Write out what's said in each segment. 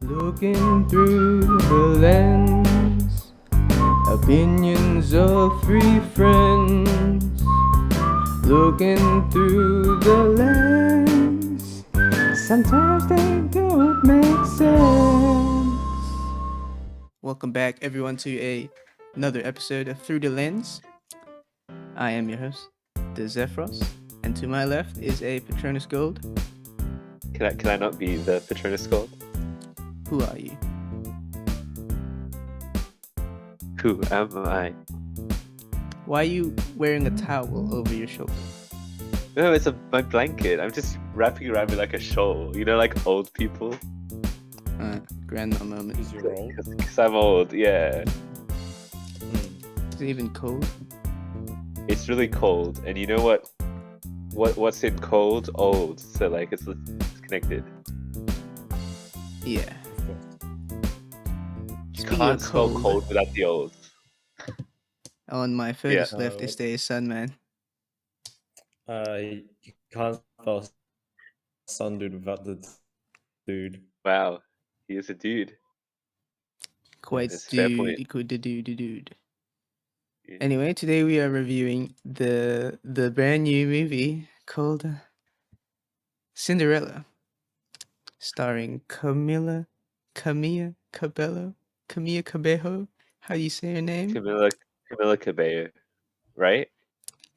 Looking through the lens, opinions of three friends. Looking through the lens, sometimes they don't make sense. Welcome back, everyone, to another episode of Through the Lens. I am your host, the Zephyros, and to my left is a Patronus Gold. Can I not be the Patronus Gold? Who are you? Who am I? Why are you wearing a towel over your shoulder? No, it's my blanket. I'm just wrapping around me like a shawl. You know, like old people. Grandma moment. Because you're old. Because I'm old. Yeah, Is it even cold? it's really cold, and you know what? What's in cold? Old. So like it's connected. Yeah. You Speaking can't of spell cold, cold without the old. on my furthest left No. is the sun man. You can't spell sun dude without the dude. Wow, he is a dude. Quite That's a fair point. dude. Yeah. Anyway, today we are reviewing the brand new movie called Cinderella, starring Camilla Cabello. How do you say her name? Camila Cabello, right?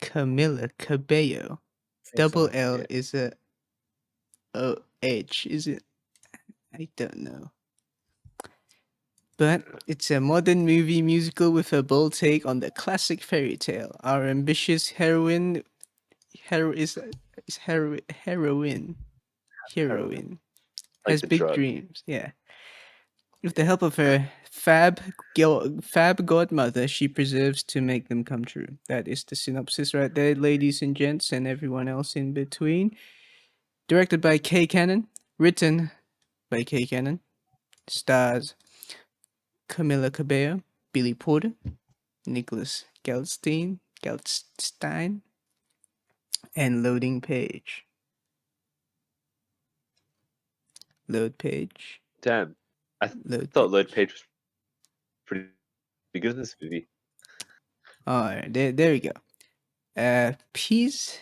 Camilla Cabello. Think Double so. L Yeah. is a O-H, is it? I don't know. But it's a modern movie musical with a bold take on the classic fairy tale. Our ambitious heroine Like has the big drug. dreams. Yeah. With the help of her fab godmother, she preserves to make them come true. That is the synopsis right there, ladies and gents, and everyone else in between. Directed by Kay Cannon, written by Kay Cannon, stars Camila Cabello, Billy Porter, Nicholas Geldstein, and Loading Page. Load page. Damn, I Load thought Load page. Page was pretty good in this movie. Alright, there we go. Pierce,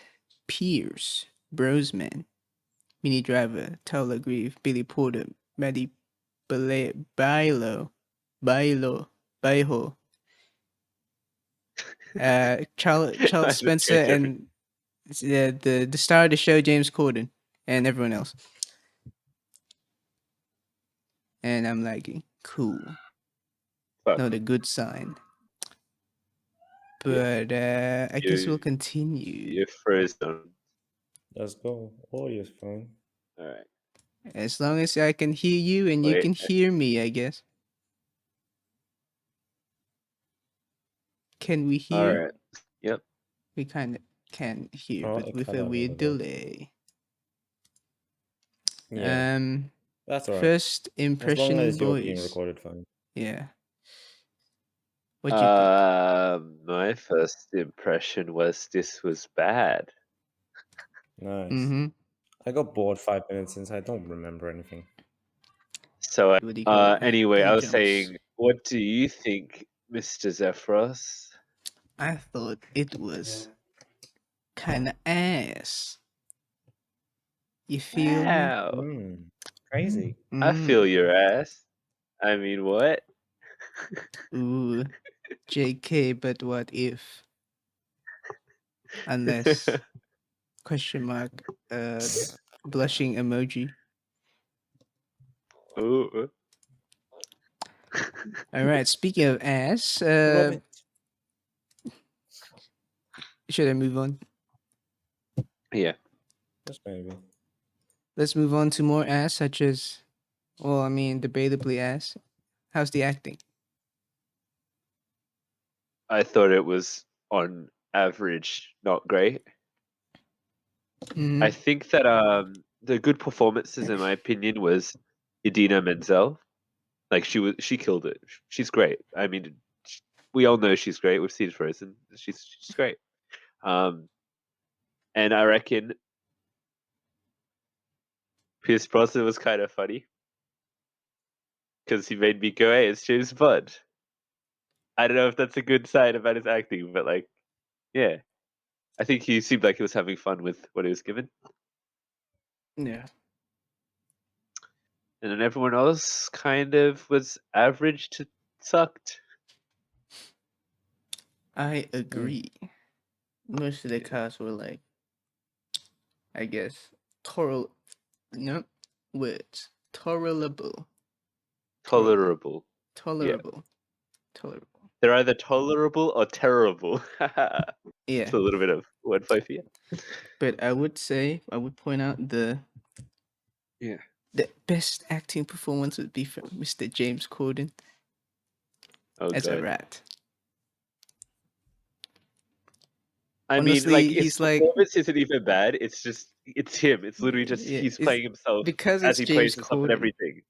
Brosman, Mini Driver, Tyler Grieve, Billy Porter, Maddie Bailo, Baiho, Charles I just Spencer, can't joke. and the star of the show, James Corden, and everyone else. And I'm like, cool. Fuck. Not a good sign. Yeah. But I guess we'll continue. You're frozen. Let's go. Audio's fine. All right. As long as I can hear you and you Wait. can hear me, I guess. Can we All hear? right. Yep. We kind of can hear, Oh, but it with cut a out a weird little. delay. Yeah, that's alright. First As long impression, as you're being boys. recorded fine. Yeah. What do you think? My first impression was this was bad. Nice. Mm-hmm. I got bored 5 minutes since I don't remember anything. So, What do you call it? anyway, I Day was jumps. saying, what do you think, Mr. Zephyros? I thought it was kind of ass. You feel me? Wow. Crazy. I feel Mm. your ass. I mean, what? Ooh. JK, but what if? Unless question mark blushing emoji. Ooh. All right, speaking of ass, Love it. should I move on? Yeah. Just maybe. Let's move on to more ass, such as, well, I mean, debatably ass. How's the acting? I thought it was on average not great. Mhm. I think that the good performances, in my opinion, was Idina Menzel. Like she killed it. She's great. I mean, we all know she's great. We've seen Frozen. She's great. And I reckon Pierce Brosnan was kind of funny. because he made me go, "Hey, it's James Bond." I don't know if that's a good sign about his acting, but like, yeah, I think he seemed like he was having fun with what he was given, Yeah. and then everyone else kind of was average to sucked. I agree. Most of the Yeah. cast were like, I guess, tolerable. No, words. Tolerable. Tolerable. Tolerable. Tolerable. They're either tolerable or terrible. Yeah. It's a little bit of wordplay for you. But I would point out the Yeah. best acting performance would be from Mr. James Corden Oh as a god. rat. I mean, Honestly, like his he's like, performance isn't even bad. It's just it's him. It's literally just yeah, he's it's playing himself because as it's he plays James himself in Corden. everything.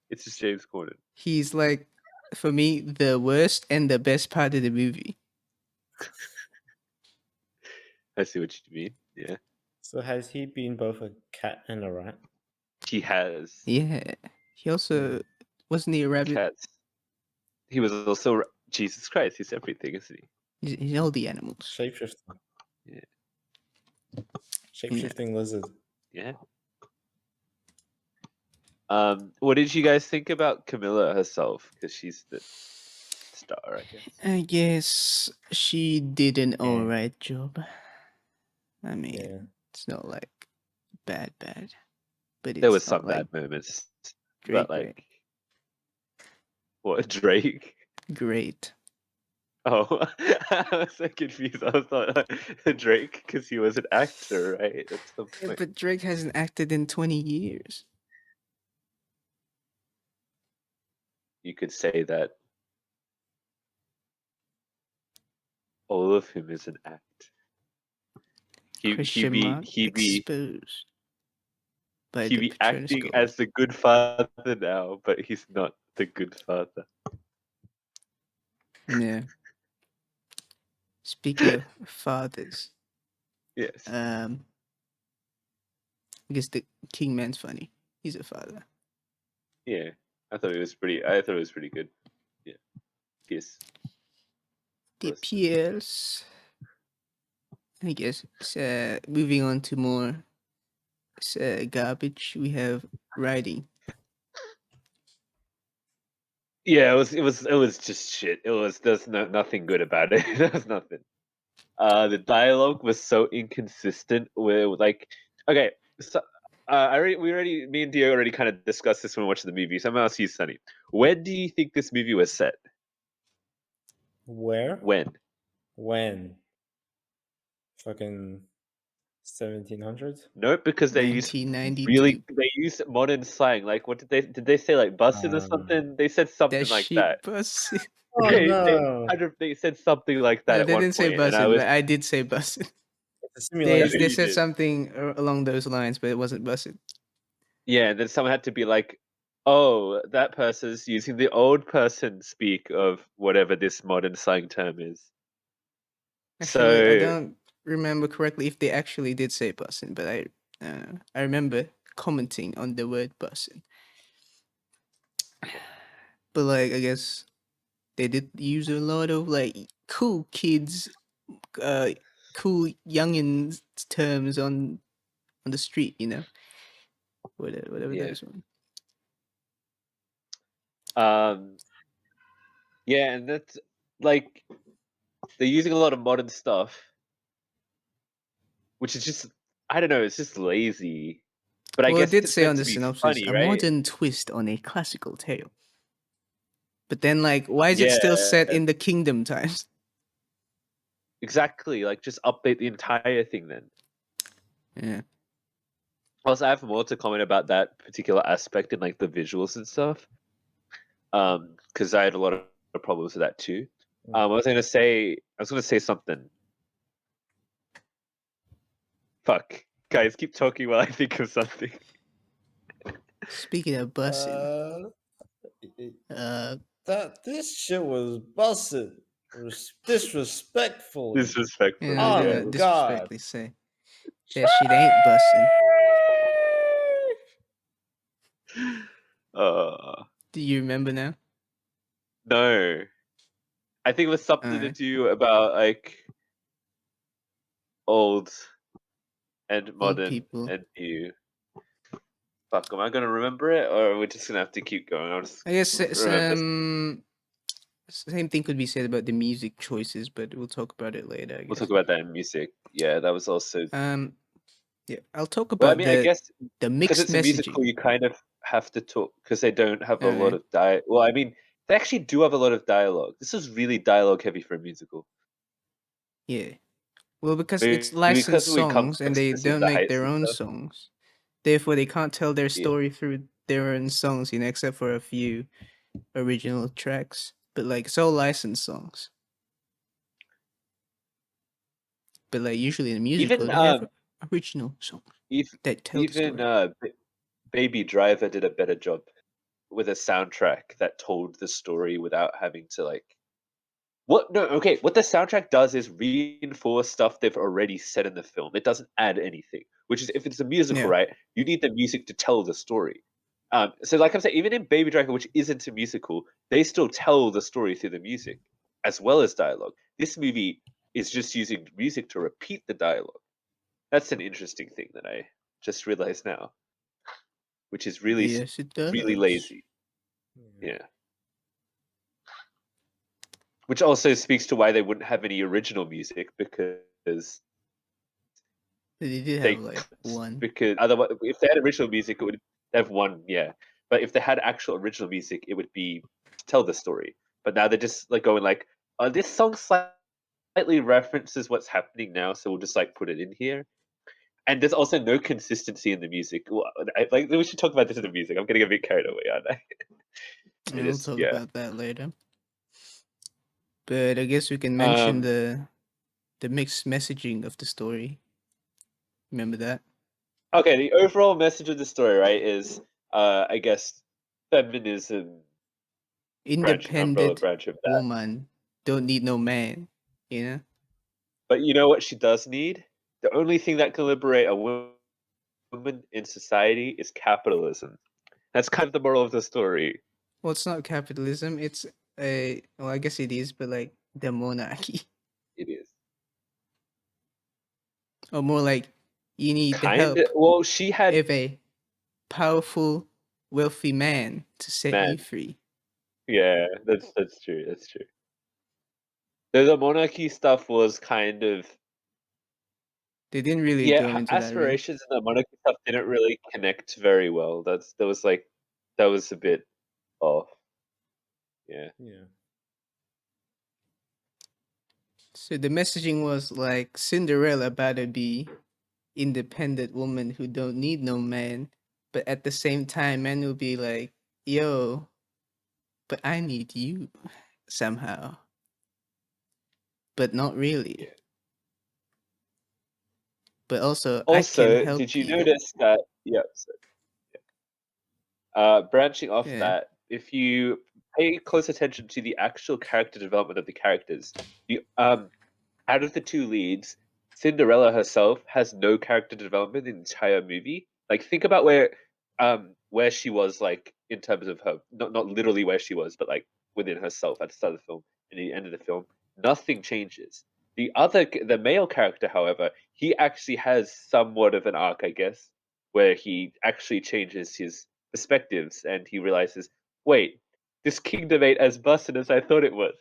It's just James Corden. He's like, for me, the worst and the best part of the movie. I see what you mean. Yeah, So has he been both a cat and a rat? he has Yeah. He also wasn't he a rabbit? cats. He was also Jesus Christ. He's everything, isn't he? He's all the animals. Shapeshifting. Yeah. Shapeshifting lizard. Yeah. What did you guys think about Camilla herself? Because she's the star, I guess. I guess she did an Yeah. alright job. I mean, Yeah. it's not like bad, but There it's was not some like bad moments, Drake, but like, right? what Drake? Great. Oh, I was so confused. I was thought Drake because he was an actor, right? At some Yeah, point. but Drake hasn't acted in 20 years. You could say that all of him is an act. Question mark He be exposed by he the be Patronus acting Gold. as the good father now, but he's not the good father. Yeah. Speaking of fathers, Yes. I guess the King Man's funny. He's a father. Yeah. I thought it was pretty good. Yeah. Yes. The Was. PLs. I guess moving on to more garbage. We have writing. Yeah, it was just shit. There's nothing good about it. There's nothing. The dialogue was so inconsistent with like, okay, so me and Dio already kind of discussed this when we watched the movie. So I'm gonna ask you, Sunny, when do you think this movie was set? Where? When? When? Fucking 1700s? Nope, because they $1992. modern slang. Like, what did they say? Like bussin' or something? They said That something like that. shit bussin'. Oh no! They said something like that No, at they one didn't say point, and I bussin', was but I did say bussin'. It's a simulation. They You said did. something along those lines, but it wasn't bussin'. Yeah, and then someone had to be like, "Oh, that person's using the old person speak of whatever this modern slang term is." Actually, I So don't remember correctly if they actually did say bussin', but I remember commenting on the word bussin'. But like, I guess they did use a lot of like cool kids, uh, cool youngins terms on the street, whatever yeah, those one. um, yeah, and that's like they're using a lot of modern stuff, which is just I don't know, it's just lazy. But I Well, it guess did it's say meant on to the be synopsis funny, a right? modern twist on a classical tale. But then, like, why is it still Yeah, set in the kingdom times? exactly. Like, just update the entire thing then. Yeah. Also, I have more to comment about that particular aspect in like the visuals and stuff. Because I had a lot of problems with that too. I was gonna say something. Fuck, guys, keep talking while I think of something. Speaking of busing, That this shit was busted. Disrespectfully. I'm Yeah. gonna On God. disrespectfully say that shit ain't busting. Uh, Do you remember now? No, I think it was something to Alright. do about like old and Old modern people. and new. Fuck, am I gonna remember it, or we're just gonna have to keep going? I'll just I guess remember. same thing could be said about the music choices, but we'll talk about it later, I We'll guess. talk about that in music. Yeah, that was also. Yeah, I'll talk Well, I about mean, I guess the because mixed it's a musical, messaging. you kind of have to talk because they don't have a lot Alright. of Well, I mean, they actually do have a lot of dialogue. This is really dialogue heavy for a musical. Yeah. Well, because it's Maybe licensed because we come songs to and they ecstasy of don't the make heights their and own stuff. songs. Therefore, they can't tell their Yeah. story through their own songs, except for a few original tracks. But like, it's all licensed songs. But like, usually in a musical, Even they have original songs if that tell the even story. Baby Driver did a better job with a soundtrack that told the story without having to like what no okay what the soundtrack does is reinforce stuff they've already said in the film. It doesn't add anything, which is if it's a musical, Yeah. right, you need the music to tell the story. So like I'm saying, even in Baby Driver, which isn't a musical, they still tell the story through the music as well as dialogue. This movie is just using music to repeat the dialogue. That's an interesting thing that I just realized now, which is Yes, it really does. lazy. Yeah. Which also speaks to why they wouldn't have any original music because But they did they have like couldn't. one. Because otherwise, if they had original music, it would have one, yeah. But if they had actual original music, it would be to tell the story. But now they're just like going like, this song slightly references what's happening now, so we'll just like put it in here. And there's also no consistency in the music. Well, like we should talk about this in the music. I'm getting a bit carried away, aren't I? And It we'll is, talk yeah. about that later. But I guess we can mention Um, the mixed messaging of the story. Remember that? okay, the overall message of the story, right, is I guess feminism umbrella Independent branch of that. woman don't need no man. You know? But you know what she does need? The only thing that can liberate a woman in society is capitalism. That's kind of the moral of the story. Well, it's not capitalism. It's a well, I guess it is, but like the monarchy, It is. or more like you need the Kind of. help Well, she had of a powerful, wealthy man to set you man. free. Yeah, that's true. That's true. The monarchy stuff was kind of They didn't really yeah, go into that really. aspirations and the monarchy stuff didn't really connect very well. That was a bit off. Yeah. Yeah. So the messaging was like Cinderella better be independent woman who don't need no man, but at the same time, men will be like, "Yo, but I need you somehow, but not really. Yeah. But also, I can Also, did help you you." notice that? Yeah. So, branching off Yeah. that, if you pay close attention to the actual character development of the characters, you out of the two leads, Cinderella herself has no character development in the entire movie. Like, think about where she was, like in terms of her, not literally where she was, but like within herself at the start of the film and the end of the film. Nothing changes. The male character, however, he actually has somewhat of an arc, I guess, where he actually changes his perspectives and he realizes, wait, this kingdom ain't as busted as I thought it was.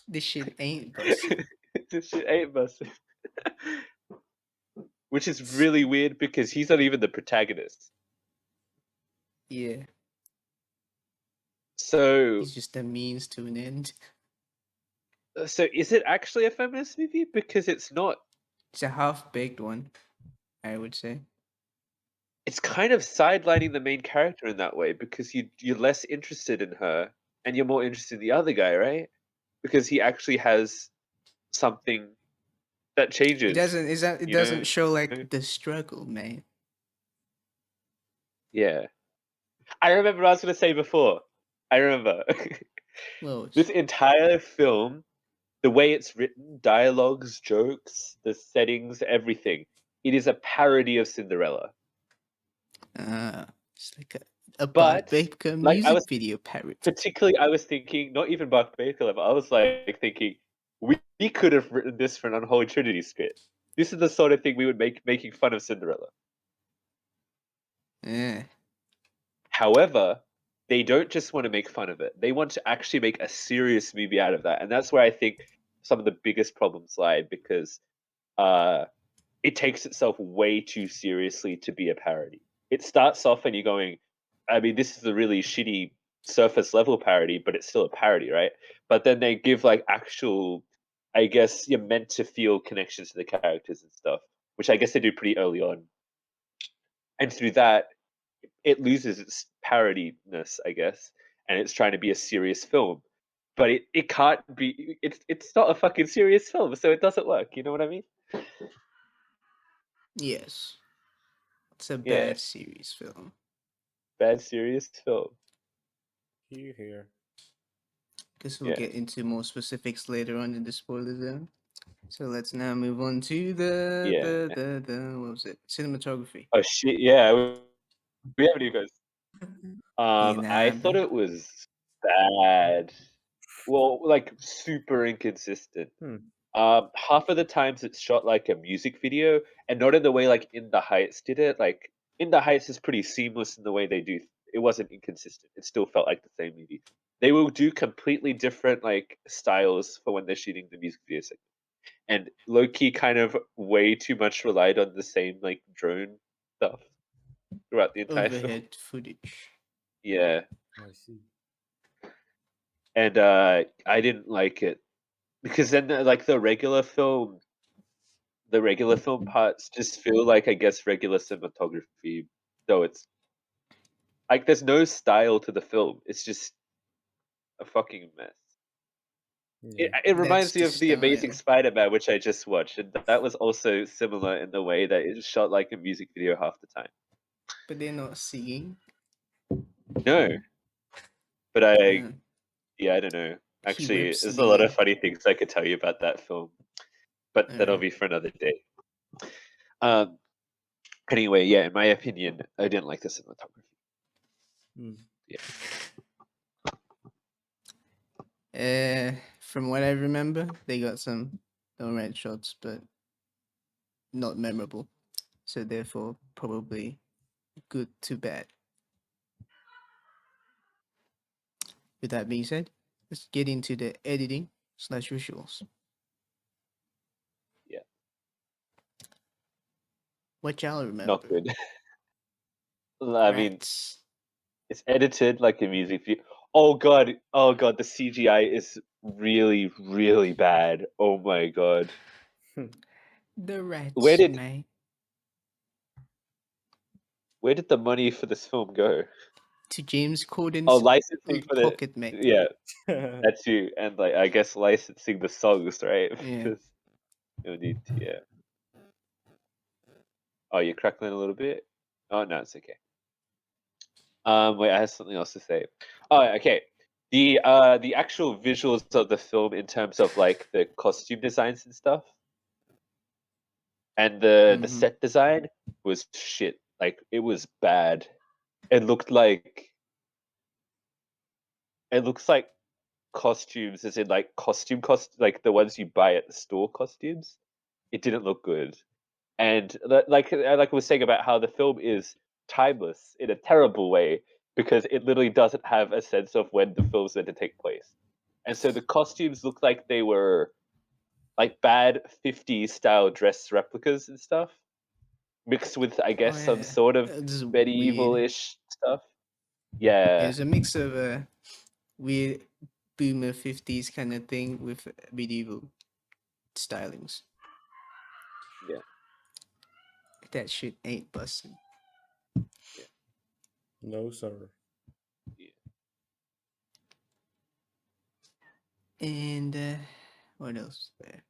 This shit ain't busting. This shit ain't busted. Which is really weird because he's not even the protagonist. Yeah, So, he's just a means to an end. so is it actually a feminist movie? Because it's not. It's a half baked one, I would say. It's kind of sidelining the main character in that way because you're less interested in her and you're more interested in the other guy, right? Because he actually has something that It changes. doesn't. Is that? It You doesn't know? show like the struggle, man. Yeah. I remember what I was going to say before. I remember. Well, This entire film, the way it's written, dialogues, jokes, the settings, everything, it is a parody of Cinderella. uh, it's like a A But Bud Baker like I music was video parody. particularly, I was thinking not even Buck Baker level. I was like thinking we could have written this for an Unholy Trinity skit. This is the sort of thing we would make making fun of Cinderella. Yeah. However, they don't just want to make fun of it. They want to actually make a serious movie out of that. And that's where I think some of the biggest problems lie because it takes itself way too seriously to be a parody. It starts off and you're going, I mean, this is a really shitty surface level parody, but it's still a parody, right? But then they give like actual, I guess you're meant to feel connections to the characters and stuff, which I guess they do pretty early on. And through that, it loses its parodiness, I guess, and it's trying to be a serious film. But it can't be. It's not a fucking serious film, so it doesn't work. You know what I mean? Yes. It's a Yeah, bad series film. bad serious film. Here. Because we'll Yeah. get into more specifics later on in the spoiler zone. So let's now move on to the Yeah. what was it? Cinematography. Oh shit! Yeah, we haven't even. You know, I thought it was bad. Well, like super inconsistent. Hmm. Half of the times it's shot like a music video, and not in the way like In the Heights did it. Like In the Heights is pretty seamless in the way they do. It wasn't inconsistent. It still felt like the same movie. They will do completely different like styles for when they're shooting the music video segment. And low key kind of way too much relied on the same like drone stuff throughout the entire film. overhead footage. Yeah. I see. And I didn't like it because then like the regular film parts just feel like I guess regular cinematography, though it's like there's no style to the film. It's just a fucking mess. Yeah. It That's reminds me the of the Amazing style. Spider-Man, which I just watched, and that was also similar in the way that it's shot like a music video half the time. But they're not singing. No, but I Uh, yeah I don't know. he Actually, whips there's a lot of the. funny things I could tell you about that film, but that'll be for another day. Um. Anyway, yeah, in my opinion, I didn't like the cinematography. Hmm. Yeah. From what I remember, they got some alright shots, but not memorable. So therefore, probably good to bad. With that being said, let's get into the editing slash visuals. Yeah. What y'all Not remember? good. I mean, Rats. it's edited like a music video. Oh god, the CGI is really, really bad. Oh my god. The Where rats, did mate. where did the money for this film go? To James Oh, Corden's licensing for the pocket, mate. yeah, that too, and like I guess licensing the songs, right? Yeah. Because you'll need to, yeah. Oh, you're crackling a little bit. Oh no, it's okay. Wait, I have something else to say. Oh, okay. The actual visuals of the film in terms of like the costume designs and stuff, and the Mm-hmm. set design was shit. Like it was bad. It looked like it looks like costumes, as in like like the ones you buy at the store costumes. It didn't look good, and like I was saying about how the film is timeless in a terrible way because it literally doesn't have a sense of when the film's meant to take place, and so the costumes look like they were like bad 50s style dress replicas and stuff mixed with I Oh guess some yeah, sort of this is weird. medieval-ish stuff. Yeah, Yeah, it's a mix of a weird boomer 50s kind of thing with medieval stylings. yeah, That shit ain't busting. yeah, No, sir. yeah. And what else is there?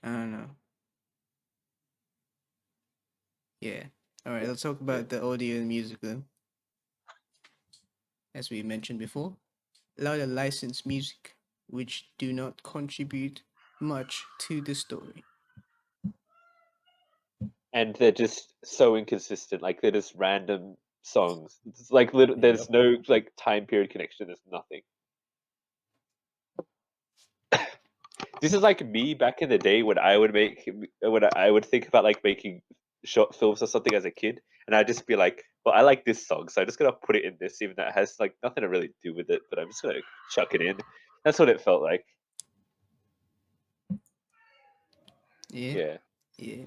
I don't know. Yeah. All right, let's talk Yeah. about the audio and music then. As we mentioned before, a lot of licensed music which do not contribute much to the story. and they're just so inconsistent. Like they're just random songs. It's like there's Yep. no like time period connection. There's nothing. This is like me back in the day when I would think about like making short films or something as a kid, and I'd just be like, well, I like this song, so I'm just gonna put it in this, even though it has like nothing to really do with it, but I'm just gonna chuck it in. That's what it felt like. Yeah, Yeah. yeah.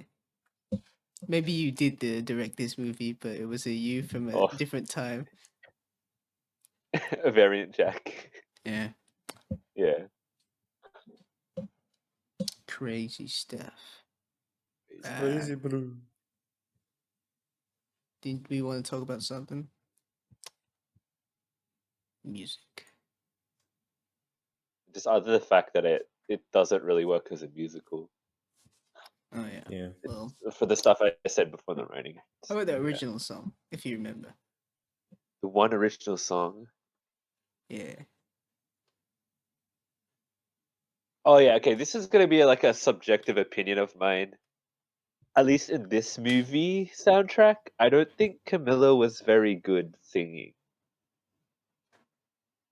Maybe you did direct this movie, but it was a you from a Oh, different time. a variant Jack. Yeah, Yeah. crazy stuff. Crazy blue. Didn't we want to talk about something? Music. Just other the fact that it doesn't really work as a musical. Oh yeah. Yeah. Well, For the stuff I said before the writing. how about the Yeah. original song, if you remember? The one original song. Yeah. Oh yeah, okay. This is gonna be like a subjective opinion of mine. At least in this movie soundtrack, I don't think Camilla was very good singing.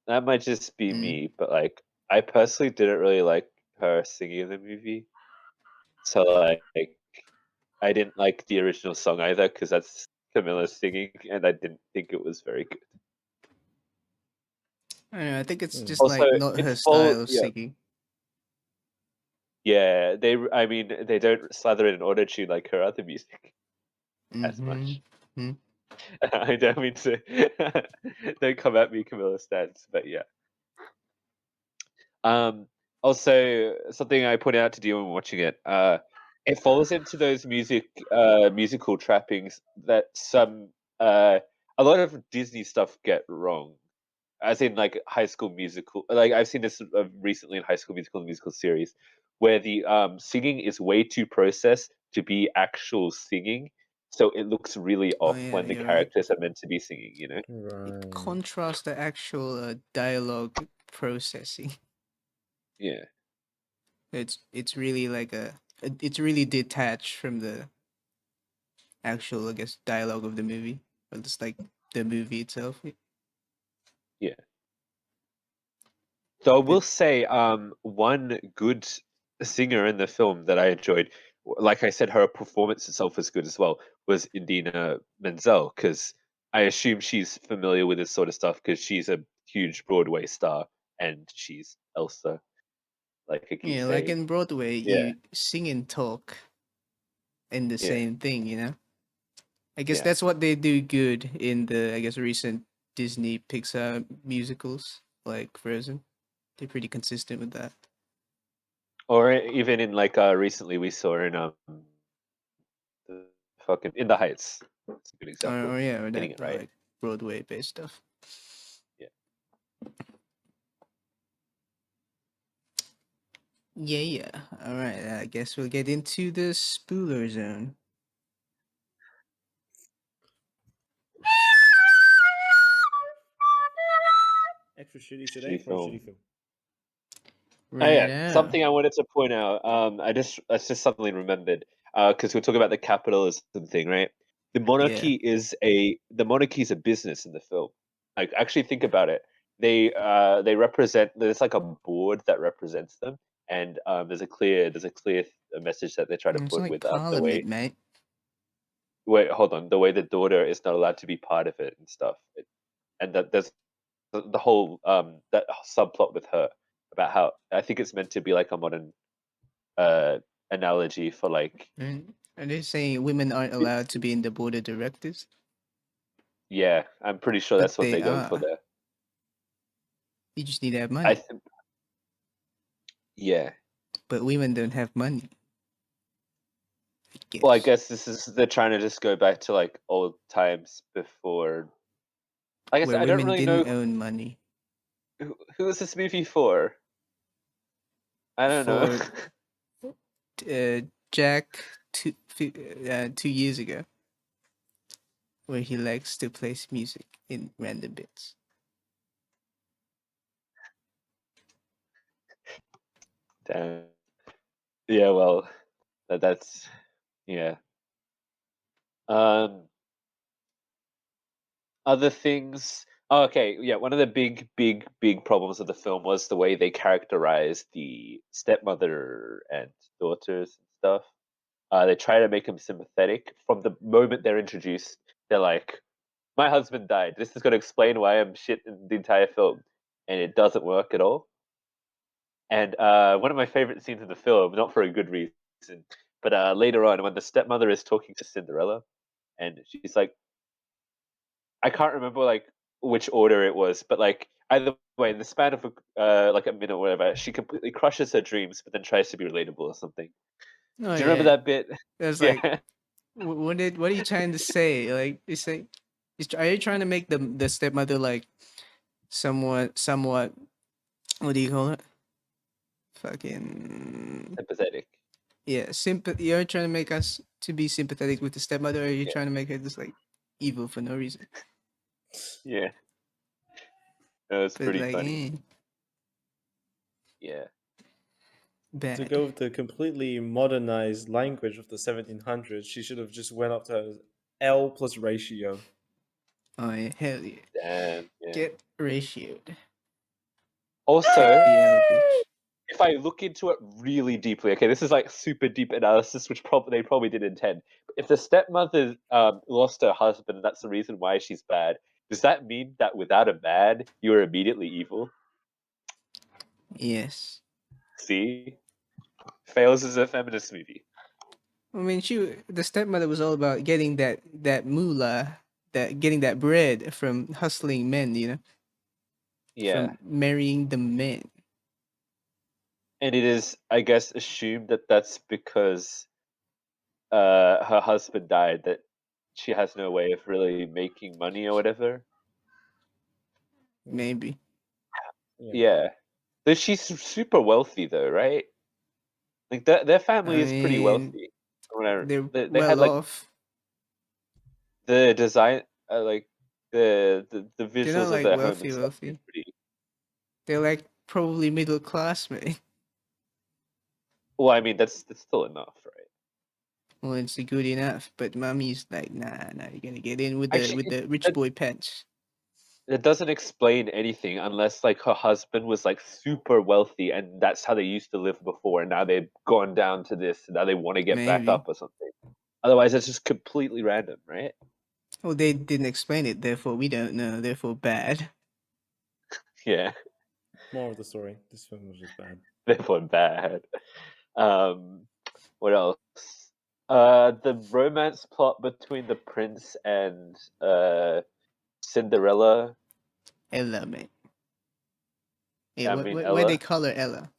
That might just be Mm. me, but like I personally didn't really like her singing in the movie. So like I didn't like the original song either because that's Camilla singing, and I didn't think it was very good. I don't know. I think it's Hmm. just Also, like not her style of singing. yeah. I mean, they don't slather it in auto tune like her other music as Mm-hmm. much. I don't mean to. Don't come at me, Camilla Stans, but yeah. Um, Also, something I pointed out to you when watching it, it falls into those musical trappings that a lot of Disney stuff get wrong. As in, like High School Musical. Like I've seen this recently in High School Musical, the musical series, where the singing is way too processed to be actual singing, so it looks really Oh off yeah, when the you're right. characters are meant to be singing. It Right. contrasts the actual dialogue processing. Yeah. It's really like it's really detached from the actual, I guess, dialogue of the movie, or just like the movie itself. Yeah. So I will It, say, one good singer in the film that I enjoyed, like I said, her performance itself was good as well, was Idina Menzel, because I assume she's familiar with this sort of stuff because she's a huge Broadway star and she's Elsa, like I keep yeah, like saying. in Broadway, Yeah, you sing and talk in the yeah, same thing, you know. I guess yeah. that's what they do good in the, I guess, recent Disney Pixar musicals like Frozen. They're pretty consistent with that. Or even in like recently we saw in the fucking In the Heights. It's a good example. Or yeah, or Getting that it or right. like Broadway based stuff. Yeah. Yeah, yeah. All right. I guess we'll get into the spooler zone. Extra shitty today Shitty for a shitty film. film. Oh Right yeah, now. something I wanted to point out. I just suddenly remembered. Because we're talking about the capitalism thing, right? Yeah. The monarchy is a business in the film. Like, actually think about it. They represent. There's like a board that represents them, and there's a clear message that they try to It's put like with the way. Parliament, mate. Wait, hold on. The way the daughter is not allowed to be part of it and stuff, and that there's the whole that subplot with her about how I think it's meant to be like a modern uh analogy for like And are they saying women aren't allowed to be in the board of directors? yeah, I'm pretty sure But that's what they they're going for are. there. You just need to have I money. th- yeah. But women don't have money, I Well, I guess. guess this is they're trying to just go back to like old times before. I guess Where I don't women really didn't know own money. who is this movie for. I don't know. For Jack 2 years ago, where he likes to place music in random bits. Damn. Yeah, well, that's yeah. Um, other things. Oh, okay, yeah. One of the big problems of the film was the way they characterized the stepmother and daughters and stuff. They try to make them sympathetic from the moment they're introduced. They're like, "My husband died. This is going to explain why I'm shit in the entire film," and it doesn't work at all. And one of my favorite scenes in the film, not for a good reason, but later on when the stepmother is talking to Cinderella, and she's like, I can't remember like which order it was, but like either way, in the span of like a minute or whatever, she completely crushes her dreams, but then tries to be relatable or something. Oh Do you remember yeah, that bit? it was like, Yeah, what are you trying to say? Like, you say, are you trying to make the stepmother like somewhat, what do you call it? Fucking sympathetic. yeah, sympathy. You're trying to make us to be sympathetic with the stepmother, or are you Yeah, trying to make her just like evil for no reason? yeah, that was But pretty like, funny. Yeah, To bad. go with the completely modernized language of the 1700s, she should have just went up to her L plus ratio. Oh yeah, hell yeah. damn. Yeah. Get ratioed. Take Also, the L, bitch. if I look into it really deeply, okay, this is like super deep analysis, which probably they probably didn't intend. If the stepmother lost her husband, and that's the reason why she's bad, does that mean that without a man, you're immediately evil? Yes. See, fails as a feminist movie. I mean, the stepmother was all about getting that moolah, that getting that bread from hustling men, Yeah, from marrying the men. and it is, I guess, assumed that that's because her husband died, that she has no way of really making money or whatever. Maybe. Yeah. Yeah, but she's super wealthy though, right? Like their family I is pretty mean, wealthy. Whatever. they're They had well like off. the design, like the They're not visuals of like their home wealthy, and stuff is wealthy. pretty. They're like probably middle class, man. Well, I mean that's still enough, right? Well, it's good enough, but mommy's like, nah, you're gonna get in with the Actually, rich it, boy pants. it doesn't explain anything unless like her husband was like super wealthy and that's how they used to live before, and now they've gone down to this, and now they want to get back Maybe. up or something. Otherwise, it's just completely random, right? Well, they didn't explain it, therefore we don't know. Therefore, bad. Yeah, More of the story. This film was just bad. therefore bad. Um, what else? The romance plot between the prince and Cinderella. Ella, man. Yeah, I mean why they Ella. call her Ella?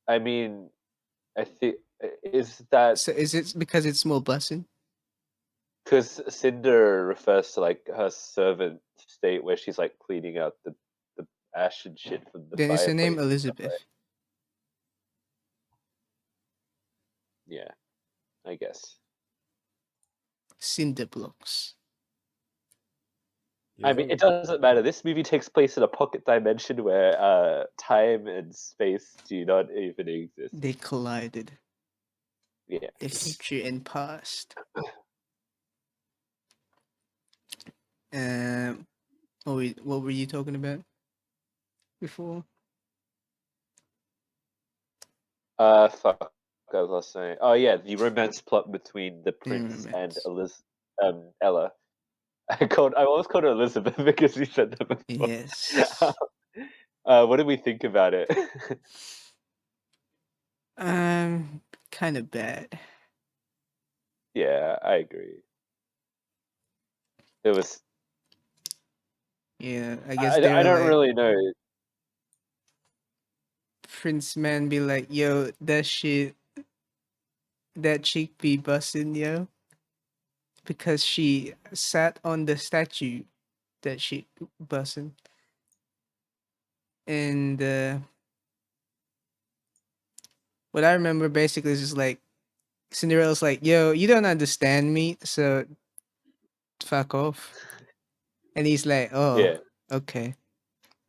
I mean, I think is that So is it because it's more bussin'? because Cinder refers to like her servant state where she's like cleaning out the ash and shit from the Then is her name fireplace and stuff, right? Elizabeth? Yeah, I guess. Cinder blocks. I Yes, mean, it I'm. doesn't matter. This movie takes place in a pocket dimension where time and space do not even exist. They collided. Yeah. The future and past. Um. Oh wait, what were you talking about before? Fuck. I was saying. Oh yeah, the romance plot between the The prince and romance. Ella. I always called her Elizabeth because you said that before. Yes. What did we think about it? Kind of bad. Yeah, I agree. It was. Yeah, I guess they I were don't like, really know. Prince Man be like, yo, that chick be bussin', yo, because she sat on the statue that she bussin', and what I remember basically is just like Cinderella's like, yo, you don't understand me, so fuck off, and he's like, oh, Yeah, okay,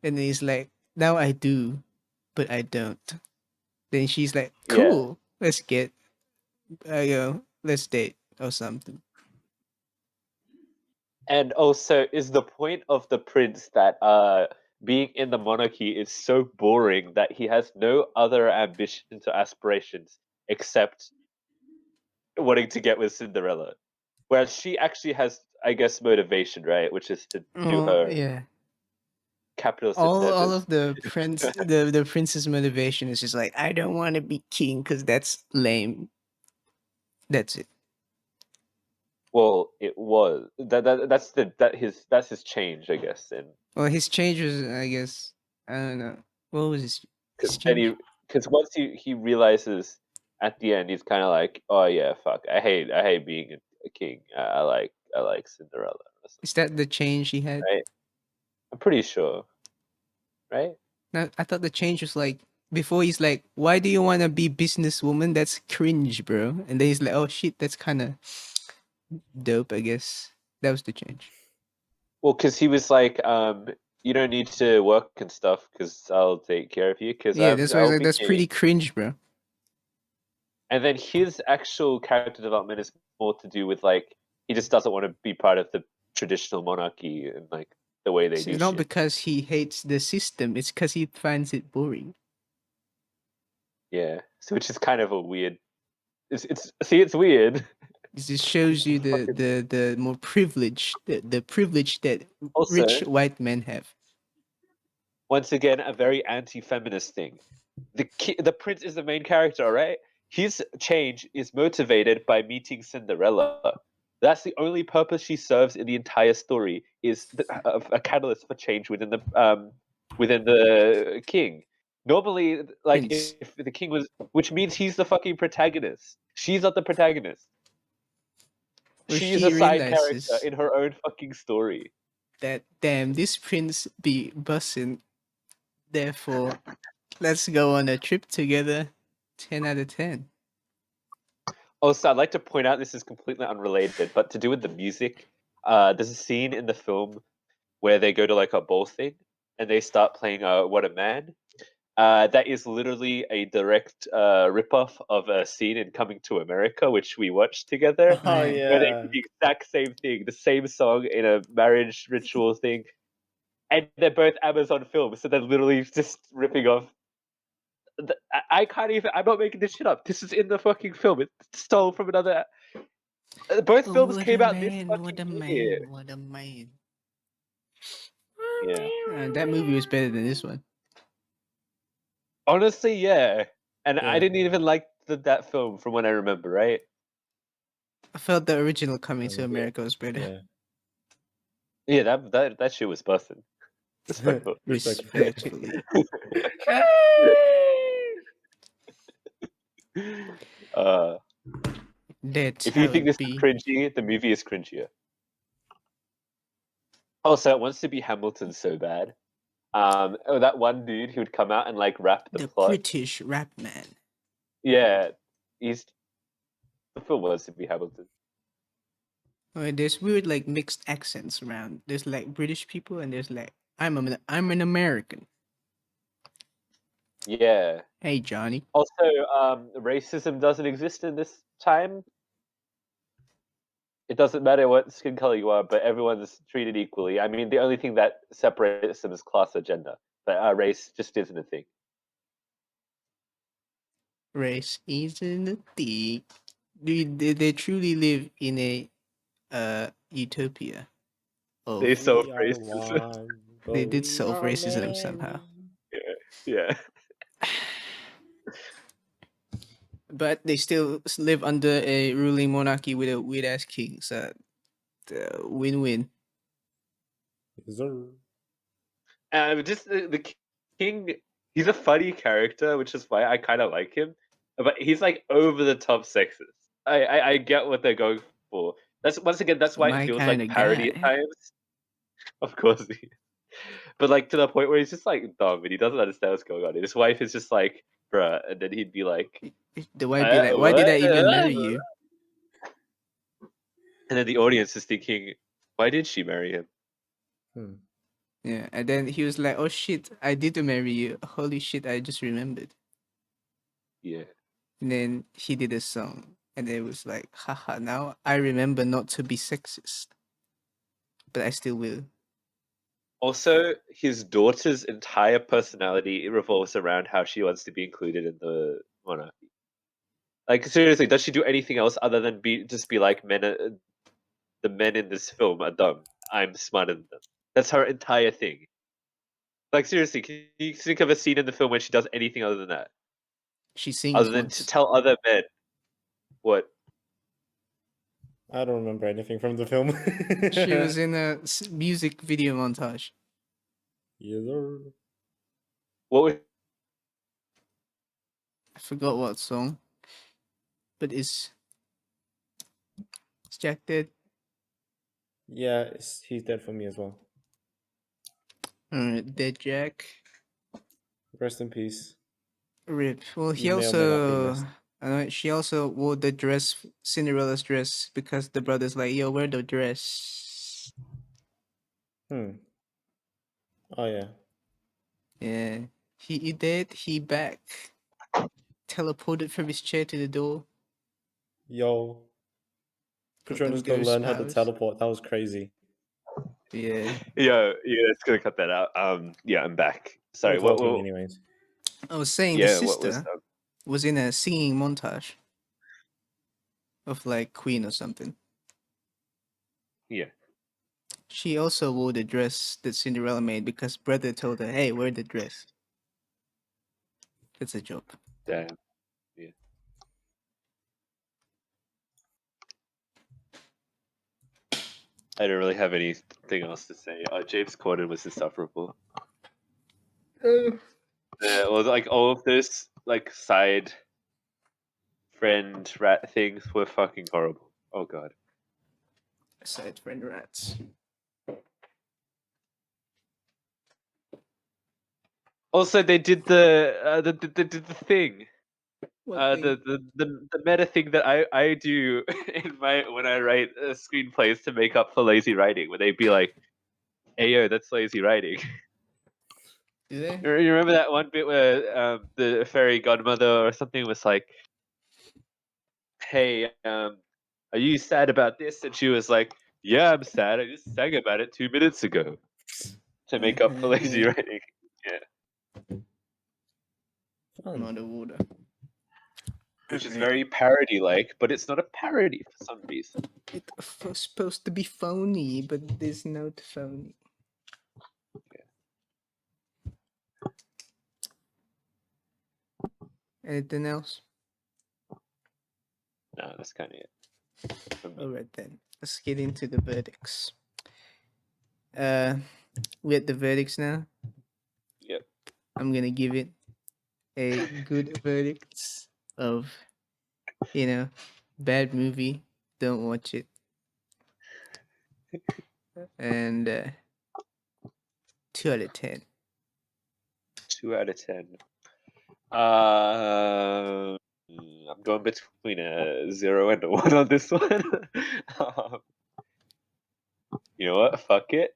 and then he's like, now I do, but I don't. Then she's like, yeah, cool, let's get, let's date. or something. And also, is the point of the prince that being in the monarchy is so boring that he has no other ambitions or aspirations except wanting to get with Cinderella? Whereas she actually has, I guess, motivation, right? Which is to do Oh her yeah. capitalist All endeavors. of the the prince's motivation is just like I don't want to be king because that's lame. That's it. Well, it was that's his change, I guess, and Well, his change was, I guess, I don't know. What was his because then change? because once he realizes at the end, he's kind of like, oh yeah, fuck, I hate being a king. I like Cinderella, or Is something, that the change he had? right? I'm pretty sure, right? No, I thought the change was like before he's like, why do you want to be businesswoman? That's cringe, bro. And then he's like, oh shit, that's kind of dope. I guess that was the change. Well, because he was like, you don't need to work and stuff because I'll take care of you because Yeah, that's why I was I'll like, be that's king. pretty cringe, bro. And then his actual character development is more to do with like he just doesn't want to be part of the traditional monarchy and like the way they So do it's not shit. because he hates the system; it's because he finds it boring. Yeah, so which is kind of a weird. It's see, it's weird. It just shows you Fucking- the more privilege, the privilege that rich Also, white men have. once again, a very anti-feminist thing. The prince is the main character, all right? His change is motivated by meeting Cinderella. That's the only purpose she serves in the entire story is a catalyst for change within the king. Normally, like Prince, if the king was, which means he's the fucking protagonist. She's not the protagonist. where She is a she side character realizes in her own fucking story. that damn, this prince be bussin'. Therefore, let's go on a trip together. 10 out of 10. Also, I'd like to point out this is completely unrelated, but to do with the music, there's a scene in the film where they go to like a ball thing and they start playing "What a Man." That is literally a direct ripoff of a scene in Coming to America, which we watched together, Oh Right. where they do yeah. the exact same thing, the same song in a marriage ritual thing, and they're both Amazon films, so they're literally just ripping off. I can't even. I'm not making this shit up. This is in the fucking film. It's stole from another. Both Oh, films what came a out this man, what fucking a year. man, what a man. Yeah. That movie was better than this one. Honestly, yeah. And I Yeah. didn't even like that film from when I remember, right? I felt the original Coming to Yeah. America was better. Yeah. Yeah, that shit was busting. Respectful. Respectfully. Respectfully. uh, That's if you how think it this is be. cringy, the movie is cringier. Also, it wants to be Hamilton so bad. That one dude who would come out and like rap the The plot. British rap man. Yeah, he's the film wants to be Hamilton. Oh, there's weird like mixed accents around. There's like British people and there's like I'm an American. Yeah. Hey Johnny. Also, racism doesn't exist in this time. It doesn't matter what skin color you are, but everyone's treated equally. I mean, the only thing that separates them is class or gender, but race just isn't a thing. Race isn't a thing. They truly live in a utopia They of solve We are racism. one, they but did we solve are racism somehow. many. Yeah, yeah. But they still live under a ruling monarchy with a weird ass king. So win-win. Yes, sir. Just the king. He's a funny character, which is why I kind of like him. But he's like over the top sexist. I get what they're going for. That's once again that's why it My feels kind like of parody at guy. times. Of course, but like to the point where he's just like dumb and he doesn't understand what's going on. And his wife is just like, bruh, and then he'd be like, The wife be like, why did what? I even marry you? And then the audience is thinking, why did she marry him? Hmm. Yeah, and then he was like, oh shit, I did marry you. Holy shit, I just remembered. Yeah. And then he did a song. And it was like, haha, now I remember not to be sexist. But I still will. Also, his daughter's entire personality revolves around how she wants to be included in the monarchy. Like seriously, does she do anything else other than be like the men in this film are dumb. I'm smarter than them. That's her entire thing. Like seriously, can you think of a scene in the film where she does anything other than that? She sings Other than once. to tell other men what? I don't remember anything from the film. She was in a music video montage. Yes, sir. What was I forgot what song. But is Jack dead? Yeah, he's dead for me as well. Dead Jack. Rest in peace. Rip. Well, he You may or may not be also. missed. She also wore the dress, Cinderella's dress, because the brother's like, yo, wear the dress. Oh yeah. Yeah. He did. He back. Teleported from his chair to the door. Yo. Got them Patronus go ghost learn how to powers. teleport. That was crazy. Yeah. Yeah, it's gonna cut that out. Yeah, I'm back. Sorry, I'm what? talking anyways. I was saying the Yeah, what was? sister was in a singing montage of like Queen or something. Yeah, She also wore the dress that Cinderella made because brother told her, "Hey, wear the dress." It's a joke. damn. Yeah. I don't really have anything else to say. James Corden was insufferable. Yeah, well, like all of those like side friend rat things were fucking horrible. Oh god. Aside friend rats. Also, they did they did the thing. What thing? The meta thing that I do in my when I write screenplays to make up for lazy writing, where they'd be like, "Hey yo, that's lazy writing." Do they? You remember that one bit where the fairy godmother or something was like, "Hey, are you sad about this?" And she was like, "Yeah, I'm sad. I just sang about it 2 minutes ago." To make up for lazy writing. Yeah. Fun. Mother water. Which is Alright. very parody like, but it's not a parody for some reason. It was supposed to be phony, but it is not phony. Anything else? No, that's kind of it. Alright then. Let's get into the verdicts. We're at the verdicts now. Yep. I'm gonna give it a good verdict of, bad movie. Don't watch it. And 2 out of 10. 2 out of 10. I'm going between a 0 and a 1 on this one. You know what? Fuck it.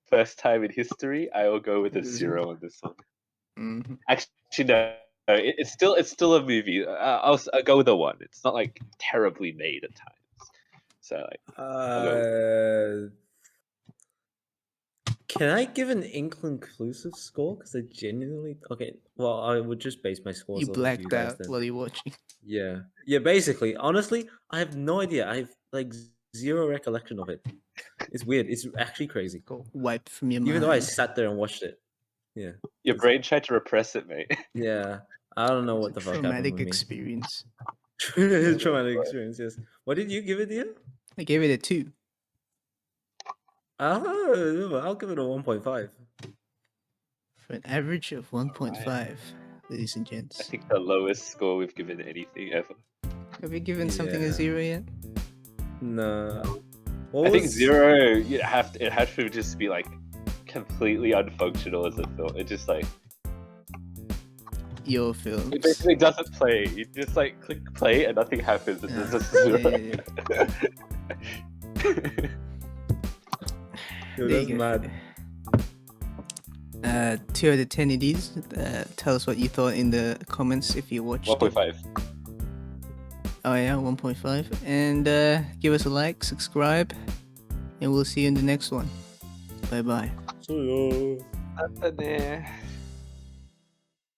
First time in history, I will go with a 0 on this one. Mm-hmm. Actually, no. It's still a movie. I'll go with a 1. It's not like terribly made at times. So like, Can I give an inconclusive score? Because I genuinely Well, I would just base my scores You off of you blacked guys out then. while you're watching. Yeah. Basically, honestly, I have no idea. I have like zero recollection of it. It's weird. It's actually crazy. Go wipe from your mind. Even though I sat there and watched it. Yeah. your brain tried to repress it, mate. Yeah. I don't know It's what a the fuck happened traumatic with me. experience. Traumatic experience. Yes. What did you give it, Ian? I gave it a 2. I'll give it a 1.5. For an average of 1.5, ladies and I gents. think the lowest score we've given anything ever. Have you given something a Yeah. 0 yet? No. I think 0. It has to just be like completely unfunctional as a film. It just like Your films. it basically doesn't play. You just like click play and nothing happens. And there's just 0. Yo, There that's you go. mad. 2 out of 10 it is. Tell us what you thought in the comments if you watched it. 1.5. Oh yeah, 1.5. And give us a like, subscribe, and we'll see you in the next one. Bye bye. So yeah. Up in there.